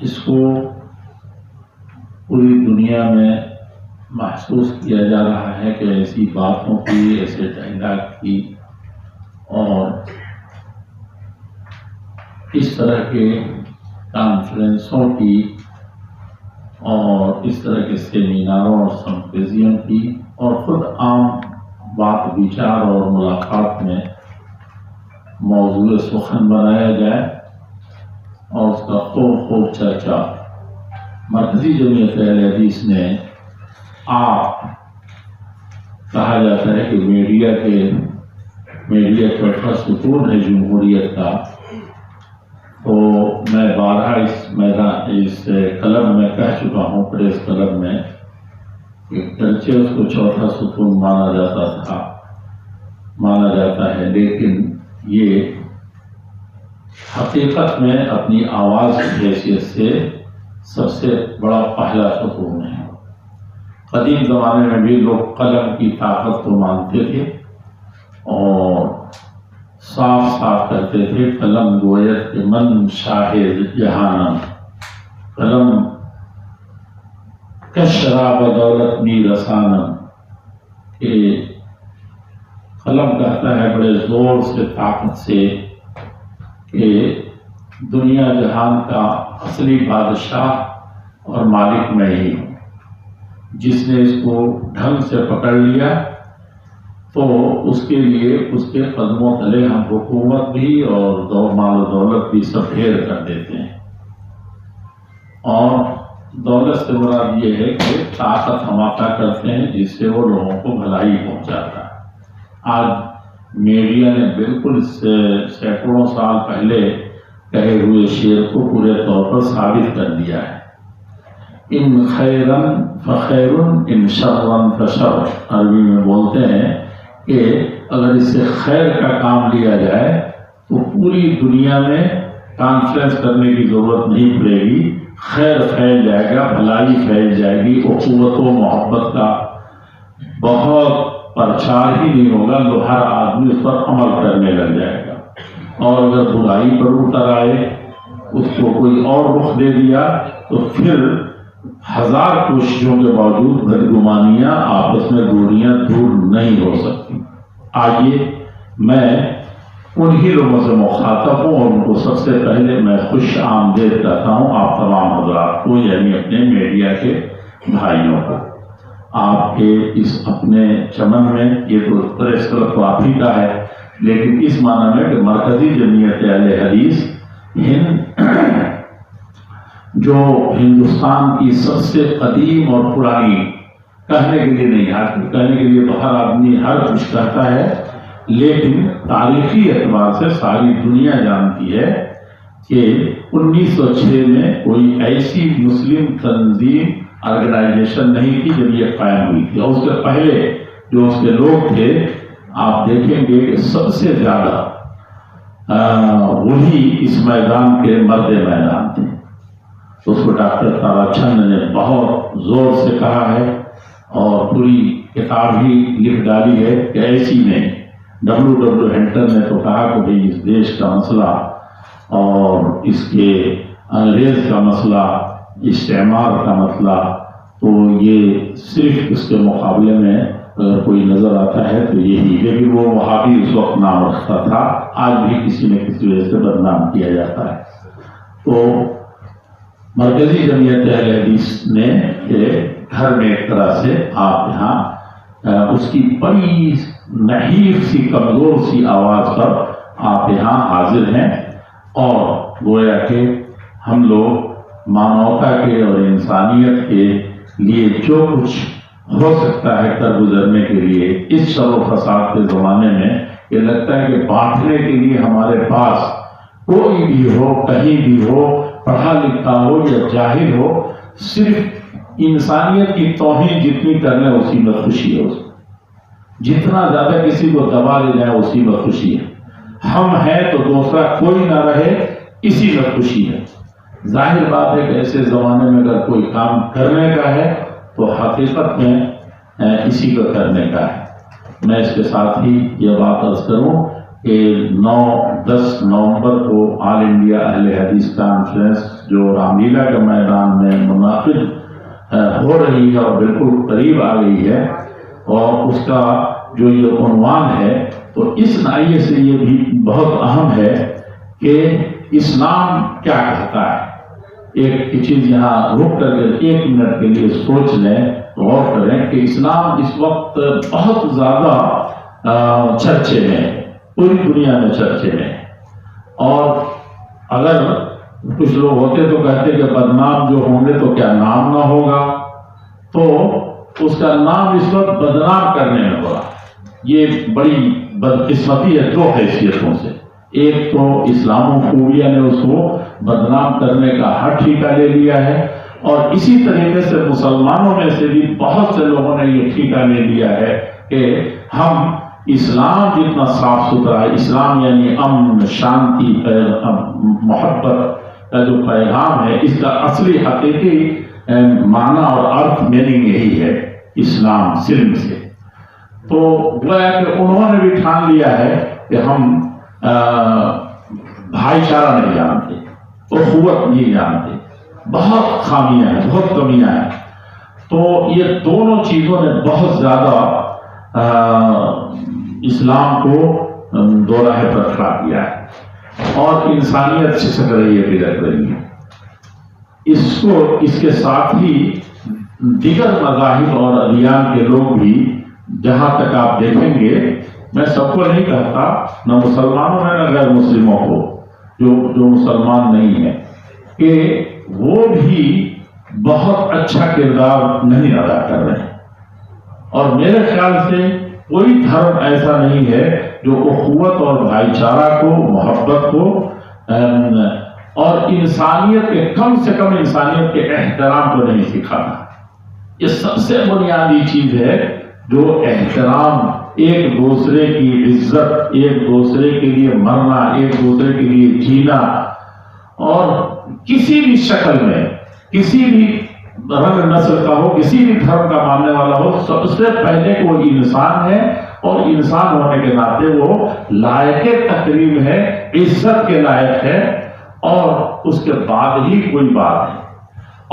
اس کو پوری دنیا میں محسوس کیا جا رہا ہے کہ ایسی باتوں کی، ایسے ڈائلاگ کی اور اس طرح کے کانفرنسوں کی اور اس طرح کے سیمیناروں اور سمپوزیم کی اور خود عام بات وچار اور ملاقات میں موضوع سخن بنایا جائے اور اس کا خوب چرچا مرکزی جمعیت اہل حدیث نے آپ کہا جاتا ہے کہ میڈیا چوتھا ستون ہے جمہوریت کا، تو میں بارہا اس کلب میں کہہ چکا ہوں، پریس کلب میں، کہ گرچہ اس کو چوتھا ستون مانا جاتا ہے، لیکن یہ حقیقت میں اپنی آواز کی حیثیت سے سب سے بڑا پہلا ستون ہے۔ قدیم زمانے میں بھی لوگ قلم کی طاقت کو مانتے تھے اور صاف کرتے تھے، قلم گوید کہ من شاہد جہانم، قلم کشراب دولت می رسانم، کہ قلم کہتا ہے بڑے زور سے، طاقت سے، کہ دنیا جہان کا اصلی بادشاہ اور مالک میں ہی ہوں۔ جس نے اس کو ڈھنگ سے پکڑ لیا تو اس کے لیے اس کے قدموں تلے ہم حکومت بھی اور مال و دولت بھی سب ڈھیر کر دیتے ہیں۔ اور دولت سے مراد یہ ہے کہ طاقت ہم عطا کرتے ہیں جس سے وہ لوگوں کو بھلائی پہنچاتا ہے۔ آج میڈیا نے بالکل سینکڑوں سال پہلے کہے ہوئے شعر کو پورے طور پر ثابت کر دیا ہے۔ ان خیرن فخیرن ان شرن فشر، عربی میں بولتے ہیں کہ اگر اس سے خیر کا کام لیا جائے تو پوری دنیا میں کانفرنس کرنے کی ضرورت نہیں پڑے گی، خیر پھیل جائے گا، بھلائی پھیل جائے گی، اخوت و محبت کا بہت پرچار ہی نہیں ہوگا، تو ہر آدمی اس پر عمل کرنے لگ جائے گا۔ اور اگر برائی پر اتر آئے، اس کو کوئی اور رخ دے دیا، تو پھر ہزار کوششوں کے باوجود بدگمانیاں، آپس میں دوریاں دور نہیں ہو سکتی۔ آئیے میں انہی لوگوں سے مخاطب ہوں اور ان کو سب سے پہلے میں خوش آمدید کہتا ہوں آپ تمام حضرات کو، یعنی اپنے میڈیا کے بھائیوں کو۔ آپ کے اس اپنے چمن میں، یہ تو پریس کلب تو آپ ہی کا ہے، لیکن اس معنی میں کہ مرکزی جمعیت اہل حدیث جو ہندوستان کی سب سے قدیم اور پرانی، کہنے کے لیے نہیں، کہنے کے لیے تو ہر آدمی ہر کچھ کہتا ہے، لیکن تاریخی اعتبار سے ساری دنیا جانتی ہے کہ 1906 میں کوئی ایسی مسلم تنظیم آرگنائزیشن نہیں تھی جب یہ قائم ہوئی تھی، اور اس کے پہلے جو اس کے لوگ تھے آپ دیکھیں گے کہ سب سے زیادہ وہی اس میدان کے مرد میدان تھے۔ اس کو ڈاکٹر تارا چند نے بہت زور سے کہا ہے اور پوری کتاب ہی لکھ ڈالی ہے کہ ایسی نہیں۔ ڈبلو ہنٹر نے تو کہا کہ بھئی اس دیش کا مسئلہ اور اس کے انگریز کا مسئلہ، استعمار کا مسئلہ، تو یہ صرف اس کے مقابلے میں اگر کوئی نظر آتا ہے تو یہی، لیکن وہ وہابی اس وقت نام رکھتا تھا، آج بھی کسی نہ کسی وجہ سے بدنام کیا جاتا ہے۔ تو مرکزی جمعیت اہل حدیث نے کہ گھر میں ایک طرح سے آپ یہاں اس کی بڑی نحیف سی کمزور سی آواز پر آپ یہاں حاضر ہیں، اور گویا کہ ہم لوگ مانوتا کے اور انسانیت کے لیے جو کچھ ہو سکتا ہے کر گزرنے کے لیے اس شر و فساد کے زمانے میں، یہ لگتا ہے کہ بانٹنے کے لیے ہمارے پاس کوئی بھی ہو، کہیں بھی ہو، پڑھا لکھا ہو یا جاہل ہو، صرف انسانیت کی توہین جتنی کرنے اسی میں خوشی ہے، جتنا زیادہ کسی کو دبا لے جائے اسی میں خوشی ہے۔ ہم ہیں تو دوسرا کوئی نہ رہے، اسی میں خوشی ہے۔ ظاہر بات ہے کہ ایسے زمانے میں اگر کوئی کام کرنے کا ہے تو حقیقت میں اسی کو کرنے کا ہے۔ میں اس کے ساتھ ہی یہ بات عرض کروں کہ 9-10 نومبر کو آل انڈیا اہل حدیث کانفرنس جو رام لیلا کے میدان میں منعقد ہو رہی ہے اور بالکل قریب آ گئی ہے، اور اس کا جو یہ عنوان ہے، تو اس ناحیے سے یہ بھی بہت اہم ہے کہ اسلام کیا کہتا ہے۔ ایک چیز یہاں رک کر کے 1 منٹ کے لیے سوچ لیں، غور کریں کہ اسلام اس وقت بہت زیادہ چرچے میں، پوری دنیا میں چرچے میں، اور اگر کچھ لوگ ہوتے تو کہتے کہ بدنام جو ہوں گے تو کیا نام نہ ہوگا، تو اس کا نام اس وقت بدنام کرنے میں ہوا۔ یہ بڑی بدقسمتی ہے 2 حیثیتوں سے۔ ایک تو اسلاموفوبیا نے اس کو بدنام کرنے کا ہر ٹھیکہ لے لیا ہے، اور اسی طریقے سے مسلمانوں میں سے بھی بہت سے لوگوں نے یہ ٹھیکہ لے لیا ہے کہ ہم اسلام جتنا صاف ستھرا ہے، اسلام یعنی امن، شانتی، محبت کا جو پیغام ہے، اس کا اصلی حقیقی معنی اور ارتھ میننگ یہی ہے اسلام سلم سے۔ تو گویا کہ انہوں نے بھی ٹھان لیا ہے کہ ہم بھائی چارہ نہیں جانتے، اخوت نہیں جانتے، بہت خامیاں ہیں، بہت کمیاں ہیں۔ تو یہ دونوں چیزوں نے بہت زیادہ اسلام کو دو راہ پر کھڑا کیا ہے، اور انسانیت چھسک رہی ہے، بگڑ رہی ہے۔ اس کے ساتھ ہی دیگر مذاہب اور ادیان کے لوگ بھی، جہاں تک آپ دیکھیں گے، میں سب کو نہیں کہتا، نہ مسلمانوں میں نہ غیر مسلموں کو، جو مسلمان نہیں ہے، کہ وہ بھی بہت اچھا کردار نہیں ادا کر رہے ہیں۔ اور میرے خیال سے کوئی دھرم ایسا نہیں ہے جو اخوت اور بھائی چارہ کو، محبت کو اور انسانیت کے کم سے کم انسانیت کے احترام کو نہیں سکھاتا۔ یہ سب سے بنیادی چیز ہے، جو احترام، ایک دوسرے کی عزت، ایک دوسرے کے لیے مرنا، ایک دوسرے کے لیے جینا، اور کسی بھی شکل میں، کسی بھی رنگ نسل کا ہو، کسی بھی دھرم کا ماننے والا ہو، سب سے پہلے وہ انسان ہے، اور انسان ہونے کے ناطے وہ لائق تکریم ہے، عزت کے لائق ہے، اور اس کے بعد ہی کوئی بات ہے۔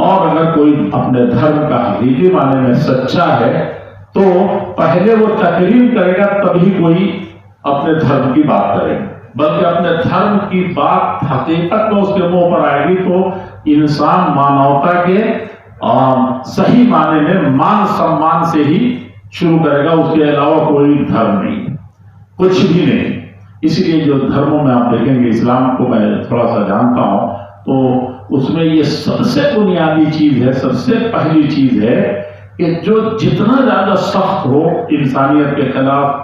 اور اگر کوئی اپنے دھرم کا حقیقی معنی میں سچا ہے تو پہلے وہ تکریم کرے گا، تبھی کوئی اپنے دھرم کی بات کرے گا، بلکہ اپنے دھرم کی بات حقیقت میں اس کے منہ پر آئے گی تو انسان مانوتا کے صحیح معنی میں مان سمان سے ہی شروع کرے گا، اس کے علاوہ کوئی دھرم نہیں، کچھ بھی نہیں۔ اس لیے جو دھرموں میں آپ دیکھیں گے، اسلام کو میں تھوڑا سا جانتا ہوں، تو اس میں یہ سب سے بنیادی چیز ہے، سب سے پہلی چیز ہے کہ جو جتنا زیادہ سخت ہو انسانیت کے خلاف،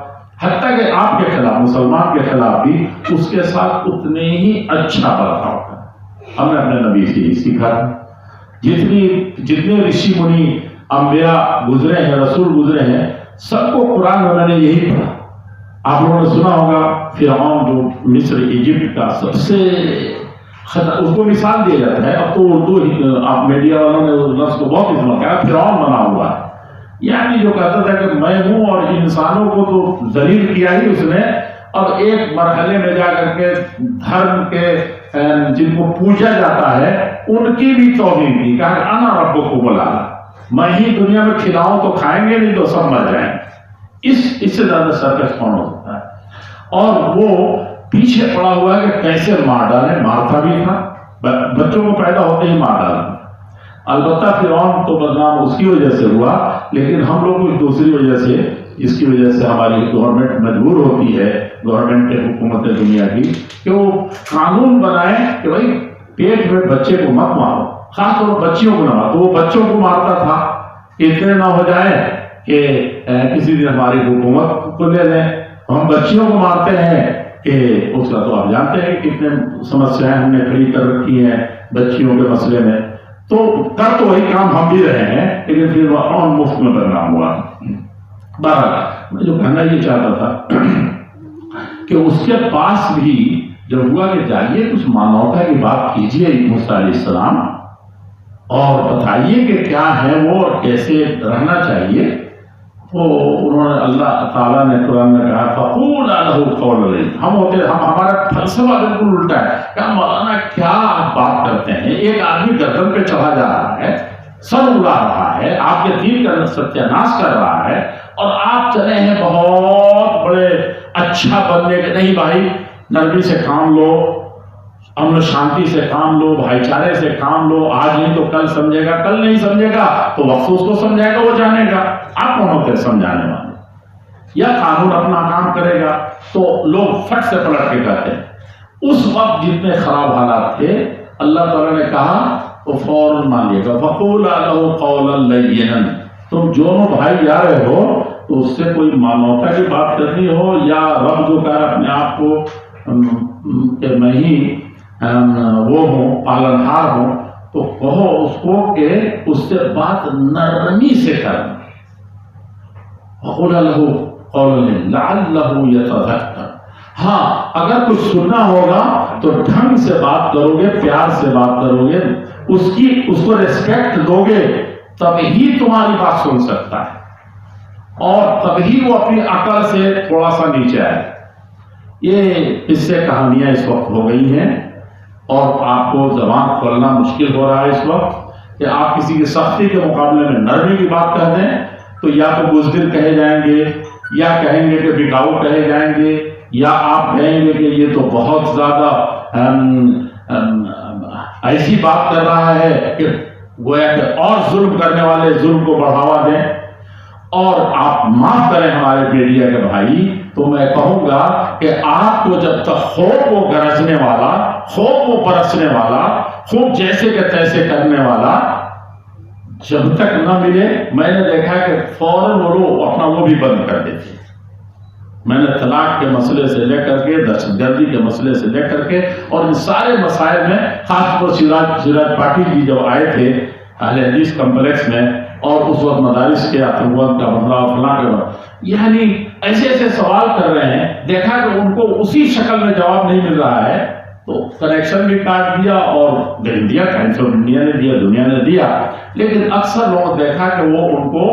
حتیٰ کہ آپ کے خلاف، مسلمان کے خلاف بھی، اس کے ساتھ اتنے ہی اچھا برتاؤ کریں۔ ہم نے اپنے نبی سے ہی سیکھا ہے۔ جتنے رشی منی، انبیاء گزرے ہیں، رسول گزرے ہیں، سب کو قرآن میں میں نے یہی پڑھا۔ آپ لوگوں نے سنا ہوگا فرعون جو مصر ایجپٹ کا سب سے اس کو مثال دیا جاتا ہے، اب تو اردو آپ میڈیا والوں نے اس لفظ کو بہت استعمال کیا، فرعون بنا ہوا ہے، یعنی جو کہتا تھا کہ میں ہوں، اور انسانوں کو تو ذلیل کیا ہی اس نے، اب ایک مرحلے میں جا کر کے دھرم کے جن کو پوجا جاتا ہے ان کی بھی توہین کی، کہا انا ربکم الاعلی، میں ہی دنیا میں کھلاؤں تو کھائیں گے، نہیں تو سب مر جائیں۔ اس سے زیادہ سرکش کون ہو سکتا ہے؟ اور وہ پیچھے پڑا ہوا ہے کہ کیسے مار ڈالیں، مارتا بھی تھا، بچوں کو پیدا ہوتے ہی مار ڈالا۔ البتہ فرعون تو بدنام اس کی وجہ سے ہوا، لیکن ہم لوگ کچھ دوسری وجہ سے، جس کی وجہ سے ہماری گورنمنٹ مجبور ہوتی ہے، گورنمنٹ کے حکومت دنیا کی، کہ وہ قانون بنائے کہ بھائی پیٹ میں بچے کو مت مارو، خاص طور پر بچیوں کو نہ مارو۔ تو وہ بچوں کو مارتا تھا کہ اتنے نہ ہو جائے کہ کسی دن ہماری حکومت کو لے لیں، ہم بچیوں کو مارتے ہیں کہ اس کا تو آپ جانتے ہیں کتنے سمسیاں ہم نے کھڑی کر رکھی ہیں بچیوں کے مسئلے میں۔ تو کر تو وہی کام ہم بھی رہے ہیں، لیکن پھر وہ عام مفت میں بدنام ہوا۔ بہرحال میں جو کہنا یہ چاہتا تھا کہ اس کے پاس بھی جب ہوا کہ جائیے کچھ مانوتا کی بات کیجیے موسیٰ علیہ السلام، اور بتائیے کہ کیا ہے وہ اور کیسے رہنا چاہیے، وہ انہوں نے اللہ تعالیٰ نے قرآن میں کہا فَقُولَا لَهُ قَوْلًا لَّيِّنًا. ہمارا فلسفہ بالکل الٹا ہے کہ مولانا کیا آپ بات کرتے ہیں، ایک آدمی گردن پہ چڑھا جا رہا ہے، سر اڑا رہا ہے، آپ کے دین کا ستیہ ناش کر رہا ہے، اور آپ چلے ہیں بہت بڑے اچھا بننے کے. نہیں بھائی، نرمی سے کام لو، امن و شانتی سے کام لو، بھائی چارے سے کام لو. آج نہیں تو کل سمجھے گا، کل نہیں سمجھے گا تو وقت اس کو سمجھائے گا، وہ جانے گا. آپ کون ہوتے سمجھانے والے؟ یا قانون اپنا کام کرے گا. تو لوگ فٹ سے پلٹ کے کہتے ہیں. اس وقت جتنے خراب حالات تھے اللہ تعالیٰ نے کہا تو فوراً مانیے گا فَقُولَا لَهُ قَوْلًا لَّيِّنًا. تم دونوں بھائی جا رہے ہو تو اس سے کوئی مانوتا کی بات کرنی ہو یا رب جو کہہ اپنے آپ کو کہ میں ہی وہ ہوں، پالنہار ہوں، تو کہو اس کو کہ اس سے بات نرمی سے کرنا. وَقُولَا لَهُ قَوْلًا لَعَلَّهُ يَتَذَكَّرُ. ہاں اگر کچھ سننا ہوگا تو ڈھنگ سے بات کرو گے، پیار سے بات کرو گے، اس کو ریسپیکٹ دو گے، تب ہی تمہاری بات سن سکتا ہے اور تب ہی وہ اپنی عقل سے تھوڑا سا نیچے آئے. یہ اس سے کہانیاں اس وقت ہو گئی ہیں اور آپ کو زبان کھولنا مشکل ہو رہا ہے اس وقت کہ آپ کسی کی سختی کے مقابلے میں نرمی کی بات کہہ دیں تو یا تو بزدل کہے جائیں گے، یا کہیں گے کہ بکاؤ کہے جائیں گے، یا آپ کہیں گے کہ یہ تو بہت زیادہ ایسی بات کر رہا ہے کہ گویا کہ اور ظلم کرنے والے ظلم کو بڑھاوا دیں. اور آپ معاف کریں ہمارے میڈیا کے بھائی، تو میں کہوں گا کہ آپ کو جب تک خوف کو گرجنے والا، خوف کو برسنے والا، خوب جیسے کہ تیسے کرنے والا جب تک نہ ملے، میں نے دیکھا کہ فوراً وہ لوگ اپنا وہ بھی بند کر دیتے. میں نے طلاق کے مسئلے سے لے کر کے دہشت گردی کے مسئلے سے لے کر کے اور ان سارے مسائل میں خاص طور سراج پاٹل جی جب آئے تھے اہل حدیث کمپلیکس میں، اور اس وقت مدارس کے آتنکواد کا مسئلہ فلاں کے بعد یعنی ایسے ایسے سوال کر رہے ہیں، دیکھا کہ ان کو اسی شکل میں جواب نہیں مل رہا ہے تو کنیکشن بھی کاٹ دیا اور دیا، ٹائمس آف انڈیا نے دیا، دنیا نے دیا. لیکن اکثر لوگ دیکھا کہ وہ ان کو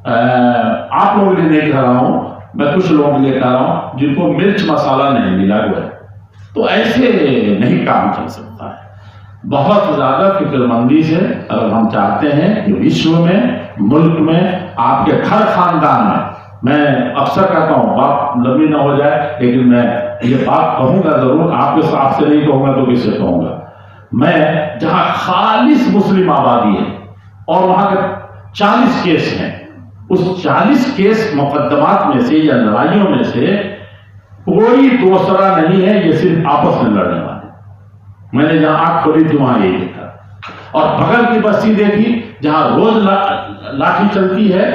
آپ لوگوں کے لیے نہیں کہہ رہا ہوں، میں کچھ لوگوں کے لیے کہہ رہا ہوں جن کو مرچ مسالہ نہیں ملا ہوا ہے. تو ایسے نہیں کام چل سکتا ہے. بہت زیادہ فکر مندی سے اگر ہم چاہتے ہیں کہ وشو میں، ملک میں، آپ کے ہر خاندان میں اکثر کہتا ہوں، بات لمبی نہ ہو جائے لیکن میں یہ بات کہوں گا ضرور، آپ کے ساتھ سے نہیں کہوں گا تو کس سے کہوں گا. میں جہاں خالص مسلم آبادی ہے اور وہاں کے 40 کیس ہیں، اس 40 کیس مقدمات میں سے یا لڑائیوں میں سے کوئی دوسرا نہیں ہے، یہ صرف آپس میں لڑنے والے. میں نے جہاں آنکھ کھولی تھی وہاں یہ دیکھا، اور بغل کی بستی دیکھی جہاں روز لاٹھی چلتی ہے،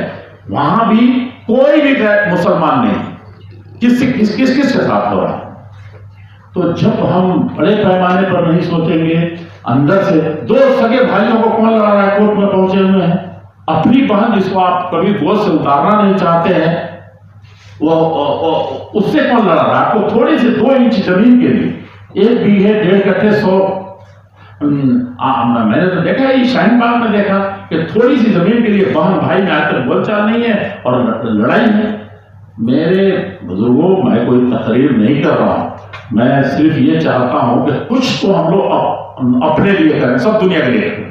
وہاں بھی کوئی بھی مسلمان نہیں. کس کے ساتھ ہو رہا ہے؟ تو جب ہم بڑے پیمانے پر نہیں سوچیں گے، اندر سے دو سگے بھائیوں کو کون لڑا رہا ہے، کورٹ میں پہنچے ہوئے ہیں، اپنی بہن جس کو آپ کبھی گود سے اتارنا نہیں چاہتے ہیں، وہ اس سے کون لڑا رہا ہے؟ آپ کو تھوڑی سی 2 انچ زمین کے لیے 1 بیگھے 1.5 کٹھے 100. میں نے تو دیکھا یہ شاہین باغ میں دیکھا کہ تھوڑی سی زمین کے لیے بہن بھائی میں آج تک بول چال نہیں ہے اور لڑائی ہے. میرے بزرگوں، میں کوئی تقریر نہیں کر رہا ہوں، میں صرف یہ چاہتا ہوں کہ کچھ تو ہم لوگ اپنے لیے کریں، سب دنیا کے لیے کریں،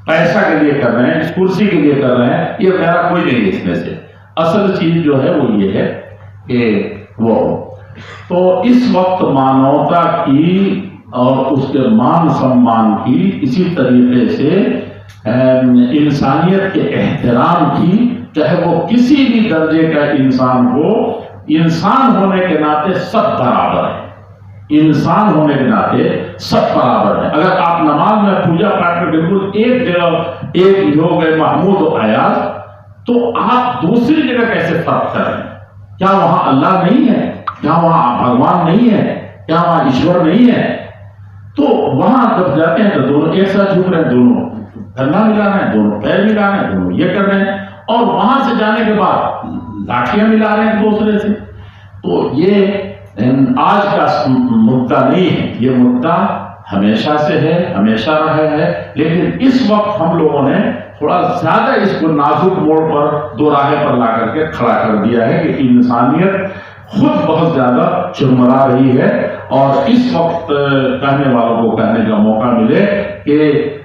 پیسہ کے لیے کر رہے ہیں، اس کرسی کے لیے کر رہے ہیں، یہ میرا کوئی نہیں ہے اس میں سے. اصل چیز جو ہے وہ یہ ہے کہ وہ تو اس وقت مانوتا کی اور اس کے مان سمان کی، اسی طریقے سے انسانیت کے احترام کی، چاہے وہ کسی بھی درجے کا انسان ہو، انسان ہونے کے ناطے سب برابر ہیں. انسان ہونے کے ناطے سب برابر ہیں. اگر آپ نماز میں پوجا پاٹ میں بالکل ایک جگہ ایک ہو گئے محمود و ایاز، تو آپ دوسری جگہ کیسے فرق کریں؟ کیا وہاں اللہ نہیں ہے؟ کیا وہاں بھگوان نہیں ہے؟ کیا وہاں ایشور نہیں ہے؟ تو وہاں جب جاتے ہیں تو دونوں ایک ساتھ جھک رہے ہیں، دونوں گنا ملا رہے ہیں، دونوں پیر ملا رہے ہیں، دونوں یہ کر رہے ہیں، اور وہاں سے جانے کے بعد لاٹھیاں ملا رہے ہیں دوسرے سے. تو یہ آج کا مدعا نہیں ہے، یہ مدعا ہمیشہ سے ہے، ہمیشہ رہا ہے. لیکن اس وقت ہم لوگوں نے تھوڑا زیادہ اس کو نازک موڑ پر دو راہے پر لا کر کے کھڑا کر دیا ہے کہ انسانیت خود بہت زیادہ چرمرا رہی ہے، اور اس وقت کہنے والوں کو کہنے کا موقع ملے کہ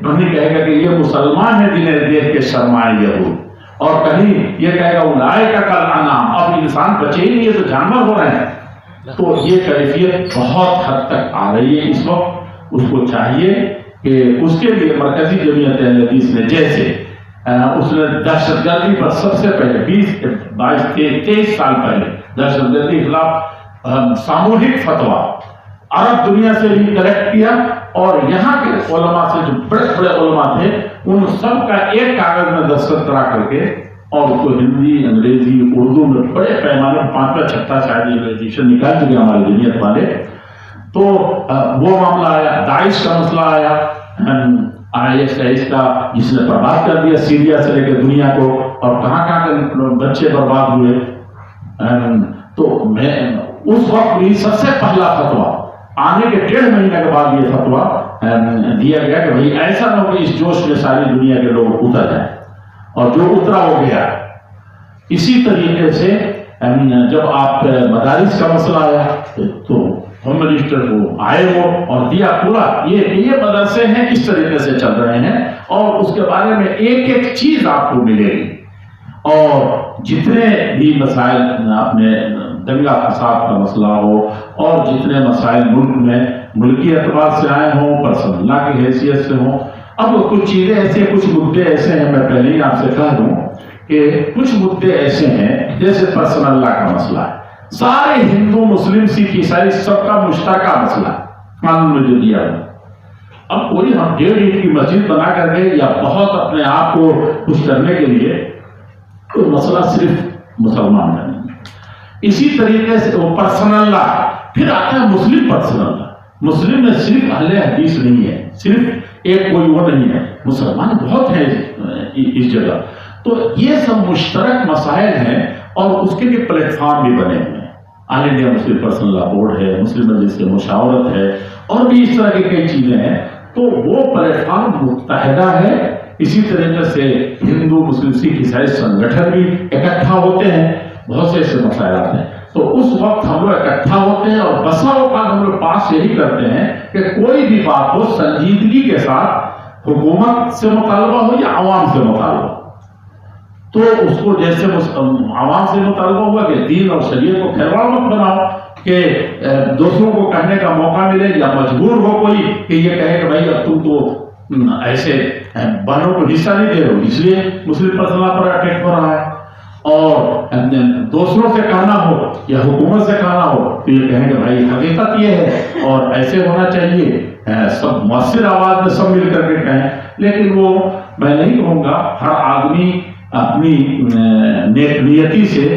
نہیں کہے گا کہ یہ مسلمان ہے جنہیں دیکھ کے شرمائے یہود، اور کہیں یہ کہے گا اولئک کالانعام، اب انسان بچے ہی نہیں ہے تو جانور ہو رہے ہیں۔ تو یہ کیفیت بہت حد تک آ رہی ہے اس وقت۔ اس کو چاہیے کہ اس کے لیے مرکزی جمعیت اہل حدیث نے جیسے اس نے دہشت گردی پر سب سے پہلے 23 سال پہلے دہشت گردی کے خلاف ساموہک فتویٰ عرب دنیا سے بھی کلیکٹ کیا، اور یہاں کے علماء سے جو بڑے بڑے علماء تھے ان سب کا ایک کاغذ میں دستخط کرا کر کے، اور اس کو ہندی، انگریزی، اردو میں بڑے پیمانے پر 5واں 6واں شاید ایڈیشن نکال چکے ہمارے جمعیت والے۔ تو وہ معاملہ آیا، داعش کا مسئلہ آیا، ISIS کا جس نے برباد کر دیا سیریا سے لے کے دنیا کو، اور کہاں کہاں کے بچے برباد ہوئے۔ تو میں اس وقت بھی سب سے پہلا فتویٰ آنے کے 1.5 مہینے کے بعد یہ فتویٰ دیا گیا کہ بھائی ایسا نہ ہو کہ اس جوش میں ساری دنیا کے لوگ اتر جائیں، اور جو اترا ہو گیا۔ اسی طریقے سے جب آپ مدارس کا مسئلہ آیا تو ہوم منسٹر کو آئے وہ اور دیا پورا یہ مدرسے ہیں اس طریقے سے چل رہے ہیں، اور اس کے بارے میں ایک ایک چیز آپ کو ملے گی، اور جتنے بھی مسائل اپنے دنگا فساد کا مسئلہ ہو، اور جتنے مسائل ملک میں ملکی اعتبار سے آئے ہوں، پرسنل اللہ کی حیثیت سے ہوں۔ اب کچھ چیزیں ایسے، کچھ مدعے ایسے ہیں، میں پہلے ہی آپ سے کہہ دوں کہ کچھ مدعے ایسے ہیں جیسے پرسنل اللہ کا مسئلہ ہے، سارے ہندو، مسلم، سکھ، عیسائی سب کا مشترکہ مسئلہ قانون میں جو دیا ہے۔ اب کوئی ہم 1.5 اینٹ کی مسجد بنا کر کے یا بہت اپنے آپ کو کچھ کرنے کے لیے کوئی مسئلہ صرف مسلمان کا نہیں۔ اسی طریقے سے وہ پرسنل لا، پھر آتا ہے مسلم پرسنل لا۔ مسلم میں صرف اہل حدیث نہیں ہے، صرف ایک کوئی وہ نہیں ہے، مسلمان بہت ہیں اس جگہ۔ تو یہ سب مشترک مسائل ہیں، اور اس کے لیے پلیٹ فارم بھی بنے ہوئے ہیں۔ آل انڈیا مسلم پرسنل لا بورڈ ہے، مسلم مجلس سے مشاورت ہے، اور بھی اس طرح کی کئی چیزیں ہیں۔ تو وہ پلیٹ فارم متحدہ ہے۔ اسی طریقے سے ہندو، مسلم، سکھ، عیسائی سنگٹھن بھی اکٹھا ہوتے ہیں، بہت سے ایسے مسائل آتے ہیں۔ تو اس وقت ہم لوگ اکٹھا ہوتے ہیں، اور بسا اوقات ہم لوگ پاس یہی کرتے ہیں کہ کوئی بھی بات ہو سنجیدگی کے ساتھ، حکومت سے مطالبہ ہو یا عوام سے مطالبہ، تو اس کو جیسے عوام سے مطالبہ ہوا کہ دین اور شریعت کو کھلواڑ مت بناؤ، کہ دوسروں کو کہنے کا موقع ملے، یا مجبور ہو کوئی کہ یہ کہے کہ بھائی اب تم تو ایسے بہنوں کو حصہ نہیں دے رہے ہو، اس لیے مسلم پرسنل پر اٹیک ہو رہا ہے۔ اور دوسروں سے کہنا ہو یا حکومت سے کہنا ہو تو یہ کہیں کہ بھائی حقیقت یہ ہے اور ایسے ہونا چاہیے، سب مؤثر آواز میں سب مل کر کے کہیں۔ لیکن وہ میں نہیں کہوں گا، ہر آدمی اپنی نیک نیتی سے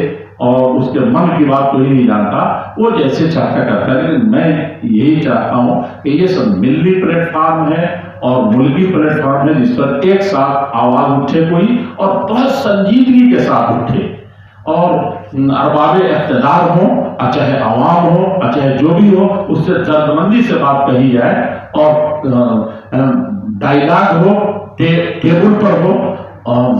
اور اس کے من کی بات کو ہی نہیں جانتا، وہ جیسے چاہتا کرتا ہے۔ لیکن میں یہی چاہتا ہوں کہ یہ سب ملی پلیٹ فارم ہے اور ملکی پلیٹ فارم ہے، جس پر ایک ساتھ آواز اٹھے کوئی، اور بہت سنجیدگی کے ساتھ اٹھے، اور ارباب اقتدار ہوں، چاہے عوام ہو، چاہے جو بھی ہو، اس سے دردمندی سے بات کہی جائے، اور ڈائلاگ ہو، ٹیبل پر ہو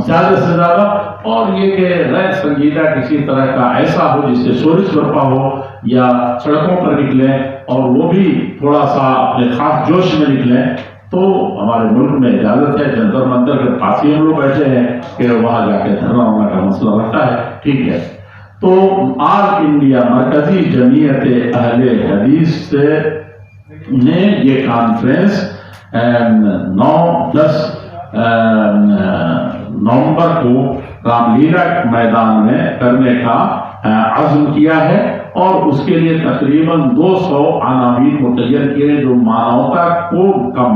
زیادہ سے زیادہ، اور یہ کہ غیر سنجیدہ کسی طرح کا ایسا ہو جس سے شورش برپا ہو، یا سڑکوں پر نکلیں اور وہ بھی تھوڑا سا اپنے خاص جوش میں نکلیں، تو ہمارے ملک میں اجازت ہے۔ جنتر منتر کے پاس ہی ہم لوگ بیٹھے ہیں کہ وہاں جا کے دھرنا ہونے کا مسئلہ رہتا ہے، ٹھیک ہے۔ تو آل انڈیا مرکزی جمعیت اہل حدیث نے یہ کانفرنس 9-10 نومبر کو رام لیلا میدان میں کرنے کا عزم کیا ہے، اور اس کے لیے تقریباً 200 عناوین متعین کیے جو مانوتا کو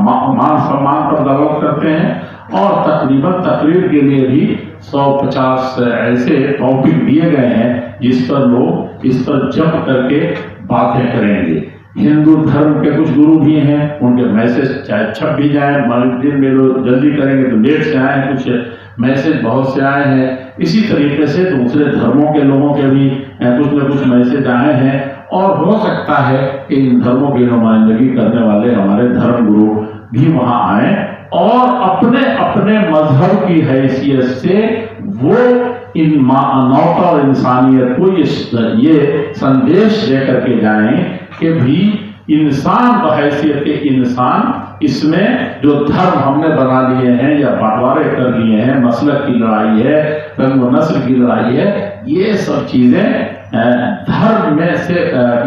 مان سمان پر دعوت کرتے ہیں، اور تقریباً تقریر کے لیے بھی 150 ایسے ٹاپک دیے گئے ہیں جس پر لوگ اس پر جمع کر کے باتیں کریں گے۔ ہندو دھرم کے کچھ گرو بھی ہیں، ان کے میسج چاہے چھپ بھی جائیں، دن میں لوگ جلدی کریں گے تو لیٹ سے آئے، کچھ میسج بہت سے آئے ہیں۔ اسی طریقے سے دوسرے دھرموں کے لوگوں کے بھی کچھ نہ کچھ میسج آئے ہیں، اور ہو سکتا ہے کہ ان دھرموں کی نمائندگی کرنے والے ہمارے دھرم گرو بھی وہاں آئیں، اور اپنے اپنے مذہب کی حیثیت سے وہ ان مانوتا اور انسانیت کو یہ سندیش دے کر کے جائیں کہ بھی انسان بحیثیت انسان اس میں جو دھرم ہم نے بنا لیے ہیں یا بٹوارے کر لیے ہیں، مسلک کی لڑائی ہے، رنگ و نسل کی لڑائی ہے، یہ سب چیزیں دھرم میں سے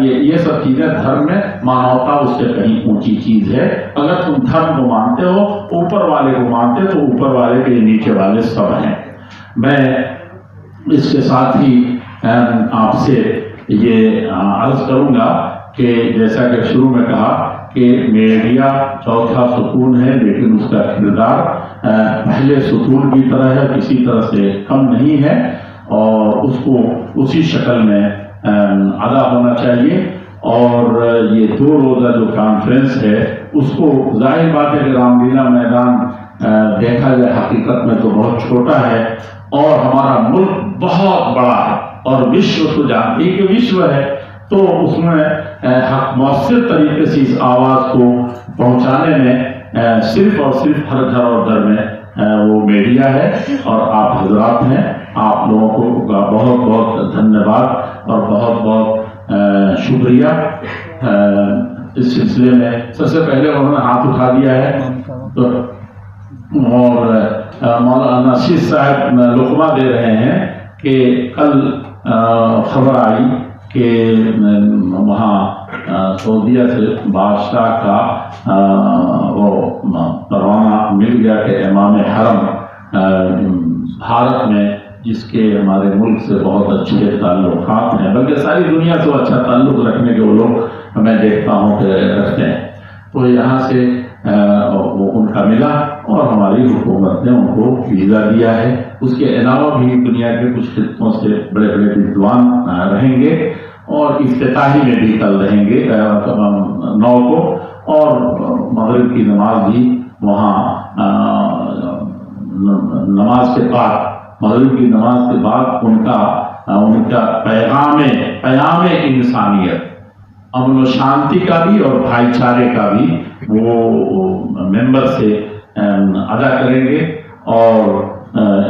یہ سب چیزیں دھرم میں مانوتا اس سے کہیں اونچی چیز ہے۔ اگر تم دھرم کو مانتے ہو، اوپر والے کو مانتے تو اوپر والے کے نیچے والے سب ہیں۔ میں اس کے ساتھ ہی آپ سے یہ عرض کروں گا کہ جیسا کہ شروع میں کہا کہ میڈیا چوتھا ستون ہے، لیکن اس کا کردار پہلے ستون کی طرح ہے، کسی طرح سے کم نہیں ہے، اور اس کو اسی شکل میں ادا ہونا چاہیے۔ اور یہ 2 روزہ جو کانفرنس ہے اس کو ظاہر بات ہے کہ رام لیلا میدان دیکھا جائے حقیقت میں تو بہت چھوٹا ہے، اور ہمارا ملک بہت بڑا ہے، اور وشو تو جانتے ہی کہ وشو ہے، تو اس میں مؤثر طریقے سے اس آواز کو پہنچانے میں صرف اور صرف ہر گھر اور گھر میں وہ میڈیا ہے، اور آپ حضرات ہیں۔ آپ لوگوں کو بہت بہت دھنیہ واد اور بہت بہت شکریہ۔ اس سلسلے میں سب سے پہلے انہوں نے ہاتھ اٹھا دیا ہے، اور مولانا نشید صاحب لقمہ دے رہے ہیں کہ کل خبر آئی کہ وہاں سعودیہ سے بادشاہ کا وہ پروانہ مل گیا کہ امام حرم بھارت میں، جس کے ہمارے ملک سے بہت اچھے تعلقات ہیں، بلکہ ساری دنیا سے اچھا تعلق رکھنے کے وہ لوگ میں دیکھتا ہوں کہ رکھتے ہیں، تو یہاں سے وہ ان کا ملا، اور ہماری حکومت نے ان کو ویزا دیا ہے۔ اس کے علاوہ بھی دنیا کے کچھ خطوں سے بڑے بڑے ویدوان رہیں گے، اور افتتاحی میں بھی کل رہیں گے 9 کو، اور مغرب کی نماز بھی وہاں نماز کے بعد، مغرب کی نماز کے بعد ان کا پیغام انسانیت، امن و شانتی کا بھی اور بھائی چارے کا بھی وہ ممبر سے ادا کریں گے، اور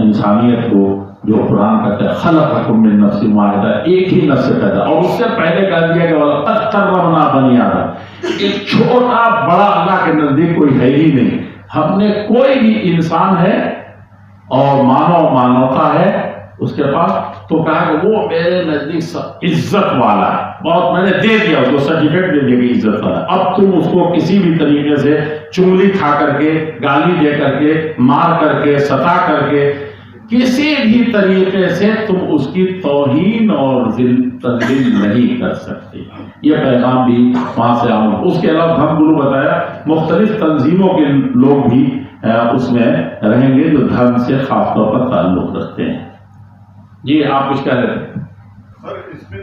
انسانیت کو جو قرآن کہتا ہے خلقکم من نفس واحدہ، ایک ہی نفس سے پیدا، اور اس سے پہلے کہہ دیا کہ وَلَقَدْ كَرَّمْنَا بَنِي آدَمَ، ایک چھوٹا بڑا اللہ کے نزدیک کوئی ہے ہی نہیں، ہم نے کوئی بھی انسان ہے اور مانوتا ہے اس کے پاس، تو کہا کہ وہ میرے نزدیک عزت والا ہے، بہت میں نے دے دیا اس کو سرٹیفکیٹ دے دیا کہ عزت والا ہے۔ اب تم اس کو کسی بھی طریقے سے چنگلی کھا کر کے، گالی دے کر کے، مار کر کے، ستا کر کے، کسی بھی طریقے سے تم اس کی توہین اور تذلیل نہیں کر سکتے۔ یہ پیغام بھی وہاں سے آؤں۔ اس کے علاوہ ہم گرو بتایا مختلف تنظیموں کے لوگ بھی اس میں رہیں گے جو دھرم سے خاص طور پر تعلق رکھتے ہیں۔ جی آپ کچھ کہہ رہے تھے؟